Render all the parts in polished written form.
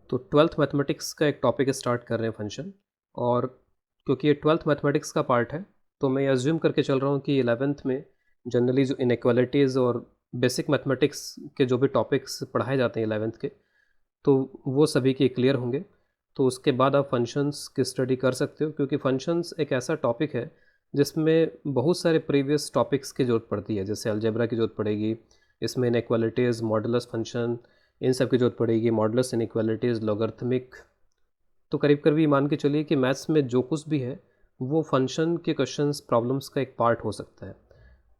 तो twelfth mathematics का एक टॉपिक स्टार्ट कर रहे हैं फंक्शन। और क्योंकि ये ट्वेल्थ मैथमेटिक्स का पार्ट है तो मैं अज्यूम करके चल रहा हूँ कि 11th में जनरली जो इनइक्वालिटीज़ और बेसिक मैथमेटिक्स के जो भी टॉपिक्स पढ़ाए जाते हैं 11th के, तो वो सभी के क्लियर होंगे। तो उसके बाद आप फंक्शंस की स्टडी कर सकते हो, क्योंकि फंक्शंस एक ऐसा टॉपिक है जिसमें बहुत सारे प्रीवियस टॉपिक्स की ज़रूरत पड़ती है। जैसे अलजेब्रा की ज़रूरत पड़ेगी, इसमें इनइक्वालिटीज़, मॉडुलस फंक्शन, इन सब की ज़रूरत पड़ेगी, मॉडुलस इनइक्वालिटीज़, लॉगरिथमिक। तो करीब करीब ये मान के चलिए कि मैथ्स में जो कुछ भी है वो फंक्शन के क्वेश्चंस, प्रॉब्लम्स का एक पार्ट हो सकता है।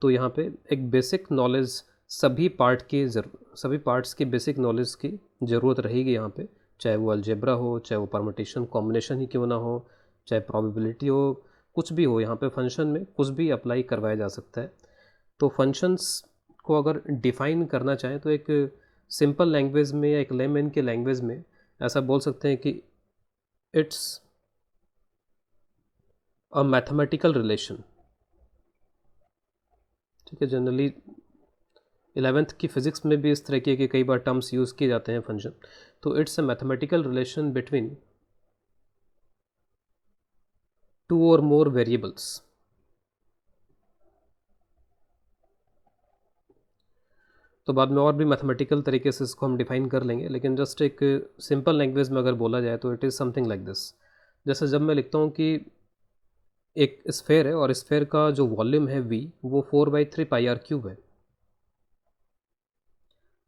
तो यहाँ पे एक बेसिक नॉलेज, सभी पार्ट्स की बेसिक नॉलेज की ज़रूरत रहेगी यहाँ पे। चाहे वो अलजेब्रा हो, चाहे वो परमुटेशन कॉम्बिनेशन ही क्यों ना हो, चाहे प्रोबेबिलिटी हो, कुछ भी हो, यहाँ पे फंक्शन में कुछ भी अप्लाई करवाया जा सकता है। तो फंक्शंस को अगर डिफ़ाइन करना चाहें तो एक सिंपल लैंग्वेज में या एक लेमैन के लैंग्वेज में ऐसा बोल सकते हैं कि इट्स अ मैथमेटिकल रिलेशन। ठीक है, जनरली 11th की फ़िज़िक्स में भी इस तरीके के कई बार टर्म्स यूज़ किए जाते हैं फंक्शन। तो it's a mathematical relation between two और मोर वेरिएबल्स। तो बाद में और भी मैथमेटिकल तरीके से इसको हम डिफ़ाइन कर लेंगे, लेकिन जस्ट एक सिंपल लैंग्वेज में अगर बोला जाए तो it is something like this. जैसे जब मैं लिखता हूँ कि एक स्फेयर है और स्फेयर का जो वॉल्यूम है v, वो 4/3 पाई आर क्यूब है।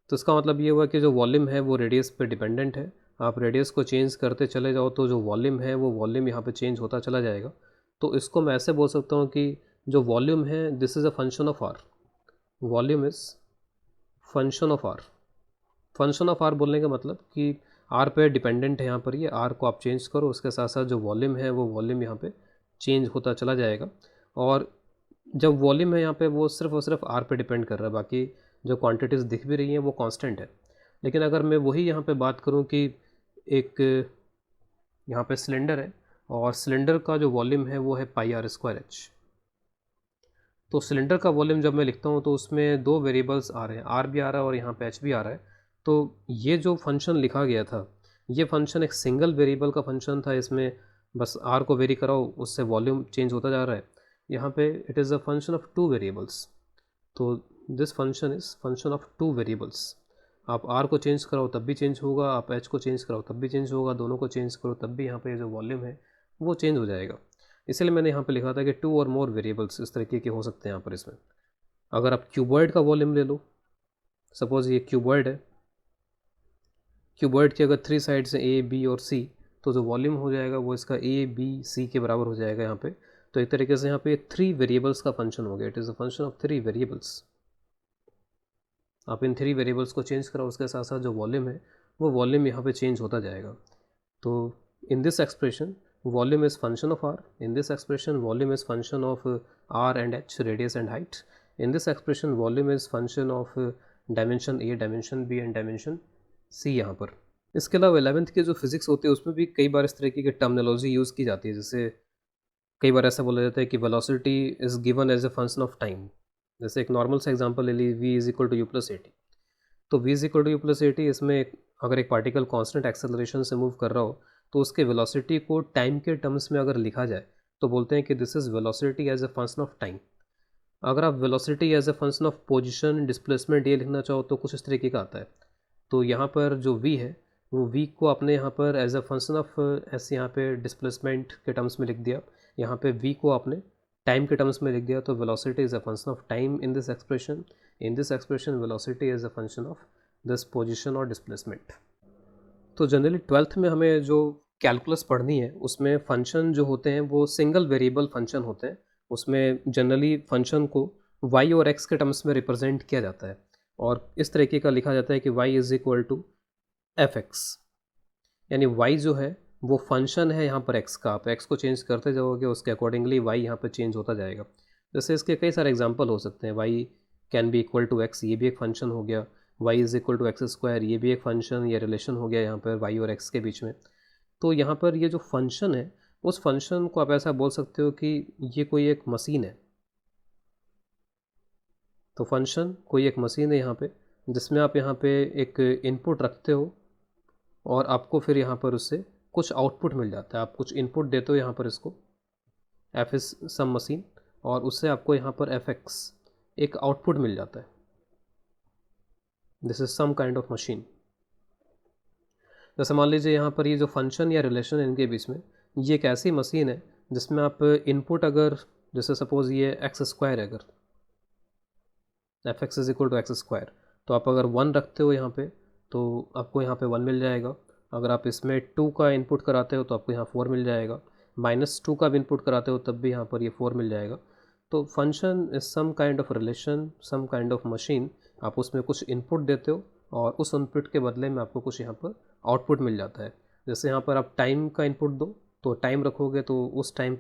तो इसका मतलब ये हुआ कि जो वॉल्यूम है वो रेडियस पे डिपेंडेंट है। आप रेडियस को चेंज करते चले जाओ तो जो वॉल्यूम है वो वॉल्यूम यहाँ पे चेंज होता चला जाएगा। तो इसको मैं ऐसे बोल सकता हूँ कि जो वॉल्यूम है, this is a function of r. Volume is function of r. Function of r बोलने का मतलब कि आर पे डिपेंडेंट है यहाँ पर। ये आर को आप चेंज करो, उसके साथ साथ जो वॉल्यूम है वो वॉल्यूम यहाँ पे चेंज होता चला जाएगा। और जब वॉल्यूम है यहाँ पे वो सिर्फ और सिर्फ आर पे डिपेंड कर रहा है, बाकी जो क्वांटिटीज़ दिख भी रही हैं वो कांस्टेंट है। लेकिन अगर मैं वही यहाँ पे बात करूँ कि एक यहाँ पे सिलेंडर है और सिलेंडर का जो वॉल्यूम है वो है पाई आर स्क्वायर एच। तो सिलेंडर का वॉल्यूम जब मैं लिखता हूँ तो उसमें दो वेरिएबल्स आ रहे हैं, आर भी आ रहा है और यहाँ पे एच भी आ रहा है। तो ये जो फंक्शन लिखा गया था, ये फंक्शन एक सिंगल वेरिएबल का फंक्शन था। इसमें बस आर को वेरी कराओ, उससे वॉल्यूम चेंज होता जा रहा है। यहाँ पे it is a function of two variables. तो this function is function of two variables. आप आर को चेंज कराओ तब भी चेंज होगा, आप एच को चेंज कराओ तब भी चेंज होगा, दोनों को चेंज करो तब भी यहाँ पे जो वॉल्यूम है वो चेंज हो जाएगा। इसलिए मैंने यहाँ पे लिखा था कि टू और मोर वेरिएबल्स इस तरीके के हो सकते हैं यहाँ पर इसमें। अगर आप क्यूबॉइड का वॉल्यूम ले लो, सपोज ये क्यूबॉइड है, क्यूबॉइड की अगर 3 साइड्स हैं ए, बी और सी, तो जो वॉल्यूम हो जाएगा वो इसका ए, बी, सी के बराबर हो जाएगा यहाँ पे। तो एक तरीके से यहाँ पे 3 वेरिएबल्स का फंक्शन हो गया। It is a function of 3 variables. आप इन 3 वेरिएबल्स को चेंज करो, उसके साथ साथ जो वॉल्यूम है वो वॉल्यूम यहाँ पे चेंज होता जाएगा। तो in this expression volume is function of R, in this expression volume is function of R and H, radius and height, in this expression volume is function of dimension A, dimension B and dimension C यहाँ पर। इसके अलावा 11th के जो physics होते हैं उसमें भी कई बार इस तरीके की टर्मिनोलॉजी यूज़ की जाती है। जैसे कई बार ऐसा बोला जाता है कि velocity is given as a function of time. जैसे एक नॉर्मल सा एग्जांपल ले ली, v is equal to u plus a t. तो v is equal to u plus a t, इसमें अगर एक पार्टिकल कांस्टेंट एक्सेलरेशन से मूव कर रहा हो तो उसके वेलोसिटी को टाइम के टर्म्स में अगर लिखा जाए तो बोलते हैं कि this is velocity as a function of time. अगर आप velocity as a function of position, displacement ये लिखना चाहो तो कुछ इस तरीके का आता है। तो यहाँ पर जो v है वो v को आपने यहाँ पर एज अ फंक्शन ऑफ ऐसे यहाँ पे डिस्प्लेसमेंट के टर्म्स में लिख दिया। यहाँ पे v को आपने टाइम के टर्म्स में लिख दिया। तो velocity is a function of time in this expression. In this expression velocity is a function of this position और डिस्प्लेसमेंट। तो जनरली 12th में हमें जो कैलकुलस पढ़नी है उसमें फंक्शन जो होते हैं वो सिंगल वेरिएबल फंक्शन होते हैं। उसमें जनरली फंक्शन को y और x के टर्म्स में रिप्रेजेंट किया जाता है और इस तरीके का लिखा जाता है कि y is equal to f x. यानी y जो है वो फंक्शन है यहाँ पर x का। आप x को चेंज करते जाओगे उसके अकॉर्डिंगली y यहाँ पर चेंज होता जाएगा। जैसे इसके कई सारे एग्जांपल हो सकते हैं। y can be equal to x, ये भी एक फंक्शन हो गया। y is equal to x square, ये भी एक फंक्शन या रिलेशन हो गया यहाँ पर y और x के बीच में। तो यहाँ पर ये जो फंक्शन है उस फंक्शन को आप ऐसा बोल सकते हो कि ये कोई एक मशीन है। तो फंक्शन कोई एक मशीन है यहाँ पे, जिसमें आप यहाँ पे एक इनपुट रखते हो और आपको फिर यहाँ पर उससे कुछ आउटपुट मिल जाता है। आप कुछ इनपुट देते हो यहाँ पर इसको, एफ इज सम मशीन, और उससे आपको यहाँ पर एफ एक्स एक आउटपुट मिल जाता है। This is some kind of machine. जैसे मान लीजिए यहाँ पर ये जो फंक्शन या रिलेशन है इनके बीच में, ये एक ऐसी मशीन है जिसमें आप इनपुट अगर, जैसे सपोज ये एक्स स्क्वायर है, अगर F x is equal to x square, तो आप अगर 1 रखते हो यहाँ पे तो आपको यहाँ पे 1 मिल जाएगा। अगर आप इसमें 2 का इनपुट कराते हो तो आपको यहाँ 4 मिल जाएगा। -2 का भी इनपुट कराते हो तब भी यहाँ पर ये 4 मिल जाएगा। तो function is some kind of relation, some kind of machine. आप उसमें कुछ इनपुट देते हो और उस इनपुट के बदले में आपको कुछ यहाँ पर आउटपुट मिल जाता है। जैसे यहाँ पर आप टाइम का इनपुट दो तो टाइम रखोगे तो उस टाइम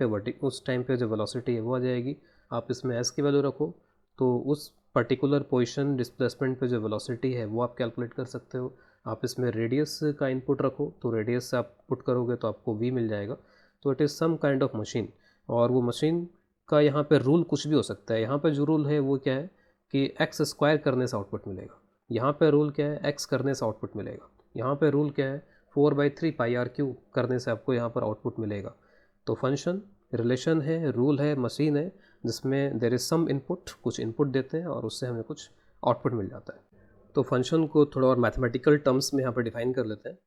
पे जो वेलोसिटी है वो आ जाएगी। आप इसमें एस की वैल्यू रखो तो उस पर्टिकुलर पोजीशन डिस्प्लेसमेंट पे जो वेलोसिटी है वो आप कैलकुलेट कर सकते हो। आप इसमें रेडियस का इनपुट रखो तो रेडियस से आप पुट करोगे तो आपको v मिल जाएगा। तो it is some kind of machine. और वो मशीन का यहाँ पे रूल कुछ भी हो सकता है। यहाँ पे जो रूल है वो क्या है कि एक्स स्क्वायर करने से आउटपुट मिलेगा। यहाँ पे रूल क्या है, एक्स करने से आउटपुट मिलेगा। यहाँ पे रूल क्या है, 4/3 पाई आर क्यू करने से आपको यहाँ पर आउटपुट मिलेगा। तो फंक्शन रिलेशन है, रूल है, मशीन है, जिसमें देर इज़ सम इनपुट, कुछ इनपुट देते हैं और उससे हमें कुछ आउटपुट मिल जाता है। तो फंक्शन को थोड़ा और मैथमेटिकल टर्म्स में यहाँ पर डिफाइन कर लेते हैं।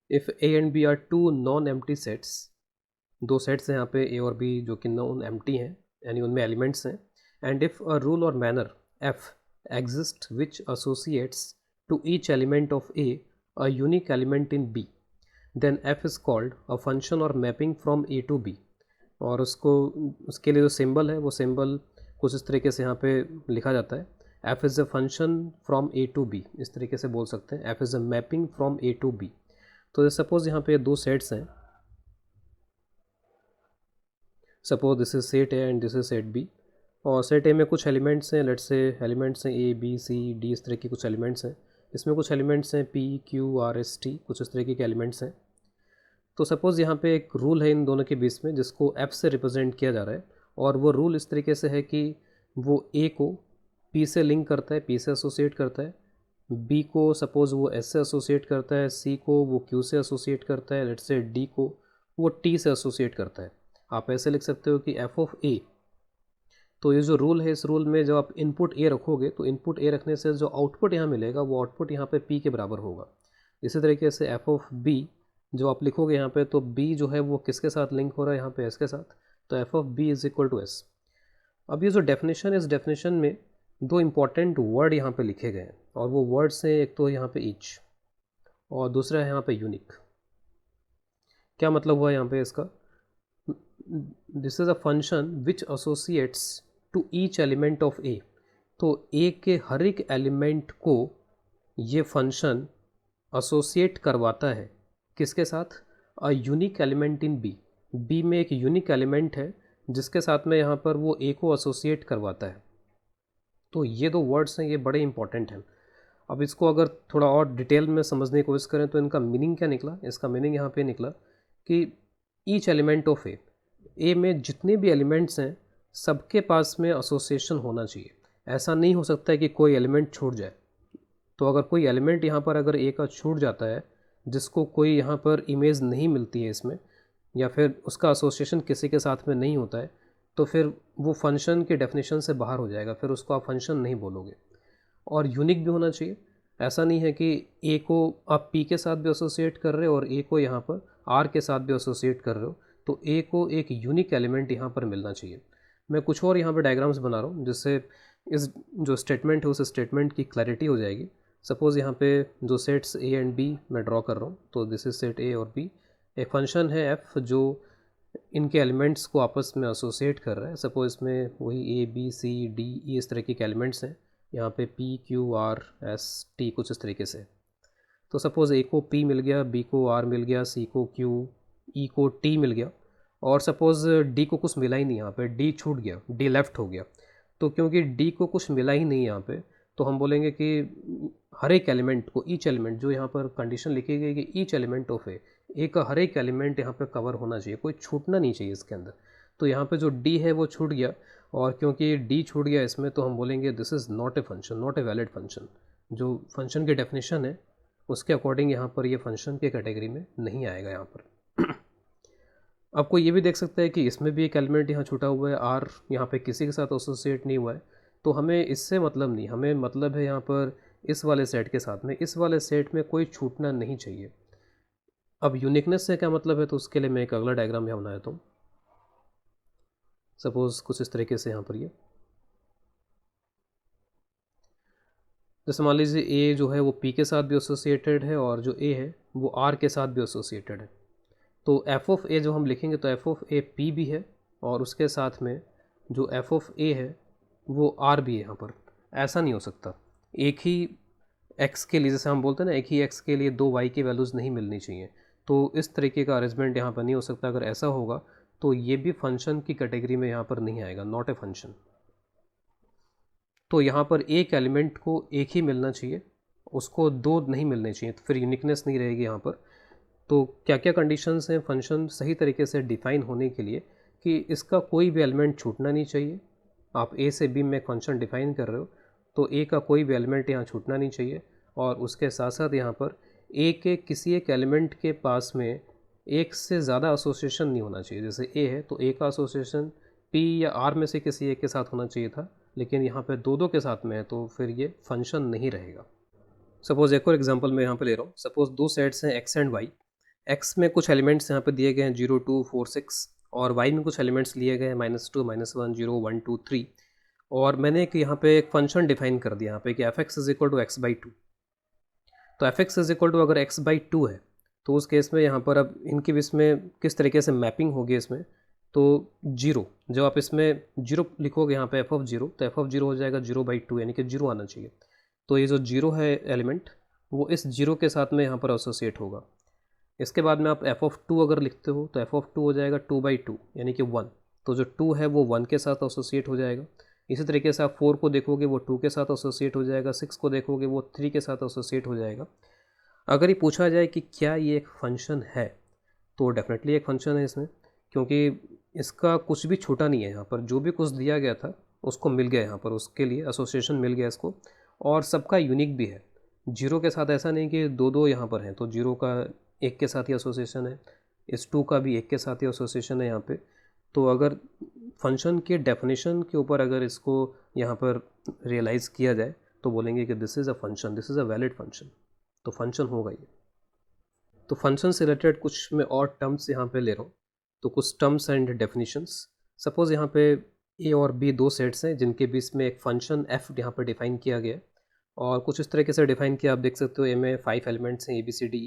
If A and B are two non empty sets, दो सेट्स हैं यहाँ पे ए और बी जो कि नॉन एम्प्टी हैं, यानी उनमें एलिमेंट्स हैं। एंड इफ़ अ रूल और manner f exist which associates to each element of A a unique element in B, then f is called a function और mapping from A to B. और उसके लिए जो symbol है वो symbol कुछ इस तरीके से यहाँ पे लिखा जाता है, F is a function from A to B, इस तरीके से बोल सकते हैं, F is a mapping from A to B. तो सपोज यहाँ पे दो सेट्स हैं, suppose this is set A and this is set B, और सेट ए में कुछ एलिमेंट्स हैं, लेट्स से एलिमेंट्स हैं ए बी सी डी, इस तरह के कुछ एलिमेंट्स हैं। इसमें कुछ एलिमेंट्स हैं P Q R S T, कुछ इस तरीके के एलिमेंट्स हैं। तो सपोज़ यहाँ पे एक रूल है इन दोनों के बीच में जिसको एफ से रिप्रेजेंट किया जा रहा है, और वो रूल इस तरीके से है कि वो ए को पी से लिंक करता है, पी से एसोसिएट करता है, बी को सपोज़ वो एस से एसोसिएट करता है, सी को वो क्यू से एसोसिएट करता है, लेट्स से डी को वो टी से एसोसिएट करता है। आप ऐसे लिख सकते हो कि एफ ऑफ ए, तो ये जो रूल है, इस रूल में जब आप इनपुट ए रखोगे तो इनपुट ए रखने से जो आउटपुट यहाँ मिलेगा वो आउटपुट यहाँ पे पी के बराबर होगा। इसी तरीके से एफ ऑफ बी जो आप लिखोगे यहाँ पे, तो बी जो है वो किसके साथ लिंक हो रहा है यहाँ पे, एस के साथ, तो F of B is equal to S. अब ये जो डेफिनेशन है, इस डेफिनेशन में दो इंपॉर्टेंट वर्ड यहाँ पे लिखे गए हैं, और वो वर्ड्स हैं, एक तो यहाँ पे ईच और दूसरा है यहाँ पे यूनिक। क्या मतलब हुआ यहाँ पे इसका, this is a function which associates to each element of A. तो ए के हर एक एलिमेंट को ये फंक्शन एसोसिएट करवाता है, किसके साथ, a unique element in B. B में एक यूनिक एलिमेंट है जिसके साथ में यहाँ पर वो ए को एसोसिएट करवाता है। तो ये दो वर्ड्स हैं, ये बड़े इंपॉर्टेंट हैं। अब इसको अगर थोड़ा और डिटेल में समझने की कोशिश करें तो इनका मीनिंग क्या निकला, इसका मीनिंग यहाँ पे निकला कि ईच एलिमेंट ऑफ ए में जितने भी एलिमेंट्स हैं सबके पास में एसोसिएशन होना चाहिए। ऐसा नहीं हो सकता है कि कोई एलिमेंट छूट जाए। तो अगर कोई एलिमेंट यहाँ पर अगर ए का छूट जाता है, जिसको कोई यहाँ पर इमेज नहीं मिलती है इसमें, या फिर उसका एसोसिएशन किसी के साथ में नहीं होता है, तो फिर वो फंक्शन के डेफिनेशन से बाहर हो जाएगा, फिर उसको आप फंक्शन नहीं बोलोगे। और यूनिक भी होना चाहिए। ऐसा नहीं है कि ए को आप पी के साथ भी एसोसिएट कर रहे हो और ए को यहाँ पर आर के साथ भी एसोसिएट कर रहे हो, तो ए को एक यूनिक एलिमेंट यहाँ पर मिलना चाहिए। मैं कुछ और यहाँ पर डायग्राम्स बना रहा हूँ जिससे इस जो स्टेटमेंट है उस स्टेटमेंट की क्लैरिटी हो जाएगी। सपोज़ यहाँ पे जो सेट्स ए एंड बी मैं ड्रॉ कर रहा हूँ, तो दिस इज सेट ए और बी। एक फंक्शन है एफ जो इनके एलिमेंट्स को आपस में एसोसिएट कर रहा है। सपोज इसमें वही ए बी सी डी ई इस तरह के एलिमेंट्स हैं, यहाँ पे P Q R S T कुछ इस तरीके से। तो सपोज़ ए को पी मिल गया, बी को आर मिल गया, सी को क्यू, ई को टी मिल गया, और सपोज़ डी को कुछ मिला ही नहीं, यहाँ पे डी छूट गया, डी लेफ़्ट हो गया। तो क्योंकि डी को कुछ मिला ही नहीं यहाँ पे, तो हम बोलेंगे कि हर एक एलिमेंट को, ईच एलिमेंट, जो यहाँ पर कंडीशन लिखी गई कि ईच एलिमेंट ऑफ ए का हर एक एलिमेंट यहाँ पे कवर होना चाहिए, कोई छूटना नहीं चाहिए इसके अंदर। तो यहाँ पे जो डी है वो छूट गया, और क्योंकि डी छूट गया इसमें, तो हम बोलेंगे this is not a function, not a valid function. जो फंक्शन की डेफिनेशन है उसके अकॉर्डिंग यहाँ पर ये फंक्शन के कैटेगरी में नहीं आएगा यहाँ पर। आपको ये भी देख सकते हैं कि इसमें भी एक एलिमेंट यहाँ छूटा हुआ है, आर यहाँ पे किसी के साथ एसोसिएट नहीं हुआ है, तो हमें इससे मतलब नहीं, हमें मतलब है यहाँ पर इस वाले सेट के साथ में, इस वाले सेट में कोई छूटना नहीं चाहिए। अब यूनिकनेस से क्या मतलब है, तो उसके लिए मैं एक अगला डायग्राम यहाँ बना देता हूँ। सपोज़ कुछ इस तरीके से यहाँ पर ये, जैसे मान लीजिए ए जो है वो पी के साथ भी एसोसिएटेड है और जो ए है वो आर के साथ भी एसोसिएटेड है। तो एफ ऑफ ए जो हम लिखेंगे तो एफ ऑफ ए पी भी है और उसके साथ में जो एफ ऑफ ए है वो आर भी है यहाँ पर। ऐसा नहीं हो सकता, एक ही एक्स के लिए, जैसे हम बोलते हैं ना, एक ही एक्स के लिए दो वाई की वैल्यूज़ नहीं मिलनी चाहिए, तो इस तरीके का अरेंजमेंट यहाँ पर नहीं हो सकता। अगर ऐसा होगा तो ये भी फंक्शन की कैटेगरी में यहाँ पर नहीं आएगा, नॉट ए फंक्शन। तो यहाँ पर एक एलिमेंट को एक ही मिलना चाहिए, उसको दो नहीं मिलने चाहिए, तो फिर यूनिकनेस नहीं रहेगी यहाँ पर। तो क्या क्या कंडीशंस हैं फंक्शन सही तरीके से डिफाइन होने के लिए, कि इसका कोई भी एलिमेंट छूटना नहीं चाहिए। आप ए से बी में एक फंक्शन डिफाइन कर रहे हो तो ए का कोई भी एलिमेंट यहाँ छूटना नहीं चाहिए, और उसके साथ साथ यहाँ पर ए के किसी एक एलिमेंट के पास में एक से ज़्यादा एसोसिएशन नहीं होना चाहिए। जैसे ए है तो ए का एसोसिएशन पी या आर में से किसी एक के साथ होना चाहिए था, लेकिन यहाँ पे दो दो के साथ में है, तो फिर ये फंक्शन नहीं रहेगा। सपोज़ एक और एग्जांपल मैं यहाँ पे ले रहा हूँ। सपोज़ दो सेट्स हैं एक्स एंड वाई। एक्स में कुछ एलिमेंट्स यहाँ पे दिए गए हैं 0, 2, 4, 6, और वाई में कुछ एलिमेंट्स लिए गए हैं -2, -1, 0, 1, 2, 3, और मैंने एक यहाँ पे एक फंक्शन डिफाइन कर दिया यहाँ पे कि F x is equal to x by two. तो F x is equal to अगर एक्स बाई टू है तो उस केस में यहाँ पर अब इनकी भी इसमें किस तरीके से मैपिंग होगी इसमें, तो जीरो, जब आप इसमें जीरो लिखोगे यहाँ पे एफ ऑफ जीरो, तो एफ ऑफ जीरो हो जाएगा 0/2, यानी कि जीरो आना चाहिए। तो ये जो जीरो है एलिमेंट वो इस जीरो के साथ में यहाँ पर एसोसिएट होगा। इसके बाद में आप एफ ऑफ टू अगर लिखते हो तो एफ ऑफ टू हो जाएगा 2/2, यानी कि 1। तो जो 2 है वो 1 के साथ एसोसिएट हो जाएगा। इसी तरीके से आप 4 को देखोगे वो 2 के साथ एसोसिएट हो जाएगा, 6 को देखोगे वो 3 के साथ एसोसिएट हो जाएगा। अगर ये पूछा जाए कि क्या ये एक फंक्शन है, तो डेफिनेटली एक फंक्शन है इसमें, क्योंकि इसका कुछ भी छूटा नहीं है। यहाँ पर जो भी कुछ दिया गया था उसको मिल गया, यहाँ पर उसके लिए एसोसिएशन मिल गया इसको, और सबका यूनिक भी है। जीरो के साथ ऐसा नहीं कि दो दो यहाँ पर हैं, तो जीरो का एक के साथ ही एसोसिएशन है, इस 2 का भी एक के साथ ही एसोसिएशन है यहाँ पे। तो अगर फंक्शन के डेफिनेशन के ऊपर अगर इसको यहाँ पर रियलाइज़ किया जाए तो बोलेंगे कि this is a function, this is a valid function, तो फंक्शन होगा ये। तो फंक्शन से रिलेटेड कुछ मैं और टर्म्स यहाँ पे ले रहा हूँ, तो कुछ टर्म्स एंड डेफिनेशंस। सपोज़ यहाँ पे ए और बी दो सेट्स हैं जिनके बीच में एक फंक्शन एफ यहाँ पर डिफाइन किया गया है, और कुछ इस तरीके से डिफाइन किया, आप देख सकते हो ए में 5 एलिमेंट्स हैं ABCD,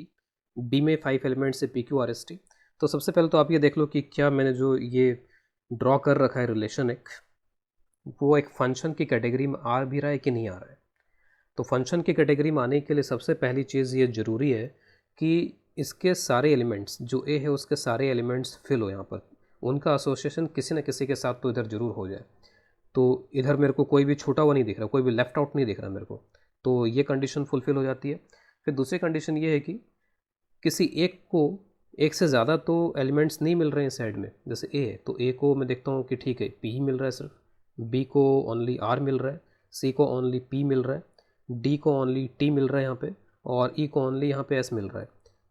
बी में 5 एलिमेंट्स है PQRST। तो सबसे पहले तो आप ये देख लो कि क्या मैंने जो ये ड्रॉ कर रखा है रिलेशन एक, वो एक फंक्शन की कैटेगरी में आ भी रहा है कि नहीं आ रहा है। तो फंक्शन की कैटेगरी में आने के लिए सबसे पहली चीज़ ये ज़रूरी है कि इसके सारे एलिमेंट्स, जो ए है उसके सारे एलिमेंट्स फिल हो, यहाँ पर उनका एसोसिएशन किसी न किसी के साथ तो इधर ज़रूर हो जाए। तो इधर मेरे को कोई भी छूटा हुआ नहीं दिख रहा, कोई भी लेफ़्ट आउट नहीं दिख रहा मेरे को, तो ये कंडीशन फुलफ़िल हो जाती है। फिर दूसरी कंडीशन ये है कि किसी एक को एक से ज़्यादा तो एलिमेंट्स नहीं मिल रहे हैं साइड में। जैसे ए है तो ए को मैं देखता हूँ कि ठीक है पी ही मिल रहा है सिर्फ, बी को ओनली आर मिल रहा है, सी को ओनली पी मिल रहा है, डी को ओनली टी मिल रहा है यहाँ पे, और ई को ओनली यहाँ पे एस मिल रहा है।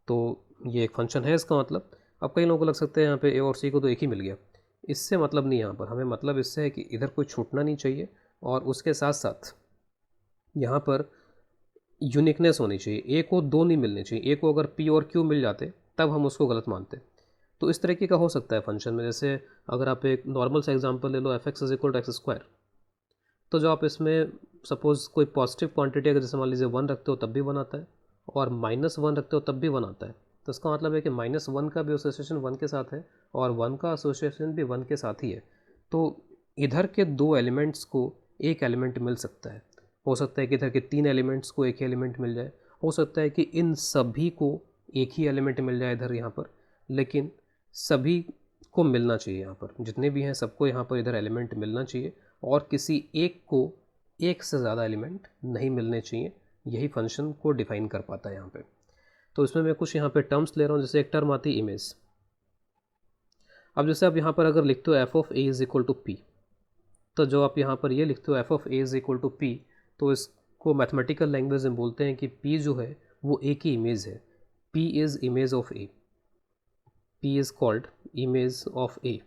तो ये एक फंक्शन है इसका मतलब। अब कई लोगों को लग सकता है यहाँ पे ए और सी को तो एक ही मिल गया, इससे मतलब नहीं। यहाँ पर हमें मतलब इससे है कि इधर कोई छूटना नहीं चाहिए, और उसके साथ साथ यहाँ पर यूनिकनेस होनी चाहिए। ए को दो नहीं मिलने चाहिए, ए को अगर पी और क्यू मिल जाते तब हम उसको गलत मानते। तो इस तरीके का हो सकता है फंक्शन में। जैसे अगर आप एक नॉर्मल सा एग्जांपल ले लो, f x is equal to x square, तो जो आप इसमें सपोज़ कोई पॉजिटिव क्वांटिटी अगर जैसे मान लीजिए 1 रखते हो तब भी 1 आता है, और -1 रखते हो तब भी 1 आता है। तो इसका मतलब है कि -1 का भी एसोसिएशन 1 के साथ है, और 1 का एसोसिएशन भी 1 के साथ ही है। तो इधर के दो एलिमेंट्स को एक एलिमेंट मिल सकता है, हो सकता है कि इधर के 3 एलिमेंट्स को एक ही एलिमेंट मिल जाए, हो सकता है कि इन सभी को एक ही एलिमेंट मिल जाए इधर यहाँ पर, लेकिन सभी को मिलना चाहिए। यहाँ पर जितने भी हैं सबको यहाँ पर इधर एलिमेंट मिलना चाहिए, और किसी एक को एक से ज़्यादा एलिमेंट नहीं मिलने चाहिए। यही फंक्शन को डिफाइन कर पाता है यहाँ पे। तो इसमें मैं कुछ यहाँ पे टर्म्स ले रहा हूँ। जैसे एक टर्म आती है इमेज। अब जैसे आप यहाँ पर अगर लिखते हो F of A is equal to P, तो जो आप यहाँ पर ये लिखते हो F of A is equal to P, तो इसको मैथमेटिकल लैंग्वेज में बोलते हैं कि पी जो है वो ए की इमेज है। P is image of A, P is called image of A.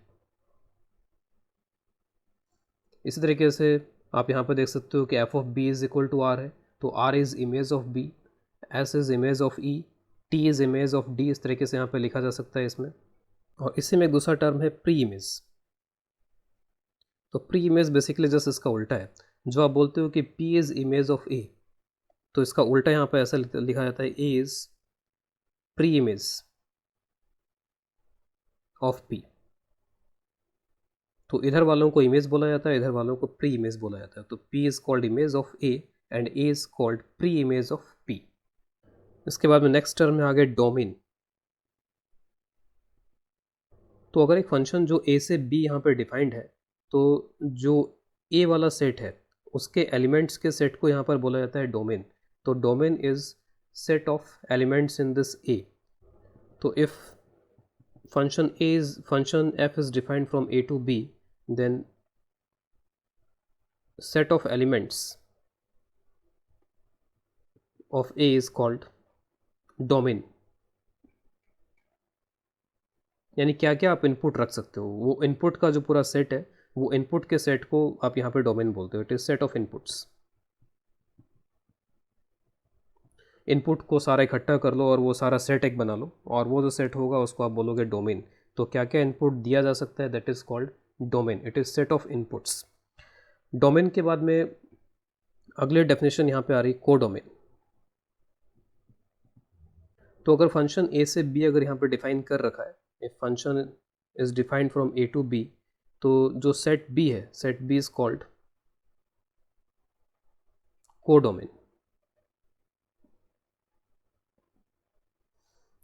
इसी तरीके से आप यहाँ पर देख सकते हो कि F of B is equal to R है, तो R is image of B, S is image of E, T is image of D. इस तरीके से यहाँ पर लिखा जा सकता है इसमें। और इसी में एक दूसरा टर्म है प्री इमेज। तो प्री इमेज बेसिकली जस्ट इसका उल्टा है। जो आप बोलते हो कि P is image of A, तो इसका उल्टा यहाँ पर ऐसा लिखा जाता है A is pre image of P। तो इधर वालों को इमेज बोला जाता है, इधर वालों को प्री इमेज बोला जाता है। तो P is called image of A and A is called pre image of P। इसके बाद में नेक्स्ट टर्म में आ गया डोमेन। तो अगर एक फंक्शन जो A से B यहाँ पर डिफाइंड है, तो जो A वाला सेट है उसके एलिमेंट्स के सेट को यहाँ पर बोला जाता है डोमेन। तो domain is set of elements in this A। तो if function f is defined from A to B, then set of elements of A is called domain। यानी क्या क्या आप इनपुट रख सकते हो, वो इनपुट का जो पूरा सेट है, वो इनपुट के सेट को आप यहाँ पे डोमेन बोलते हो। It is set of inputs. Input को सारा इकट्ठा कर लो और वो सारा सेट एक बना लो, और वो जो सेट होगा उसको आप बोलोगे डोमेन। तो क्या क्या इनपुट दिया जा सकता है, that is called domain. It is set of inputs. Domain के बाद में अगले डेफिनेशन यहाँ पे आ रही कोडोमेन। तो अगर फंक्शन ए से बी अगर यहाँ पे डिफाइन कर रखा है, if function is defined from A to B, तो जो सेट बी है, set B is called codomain.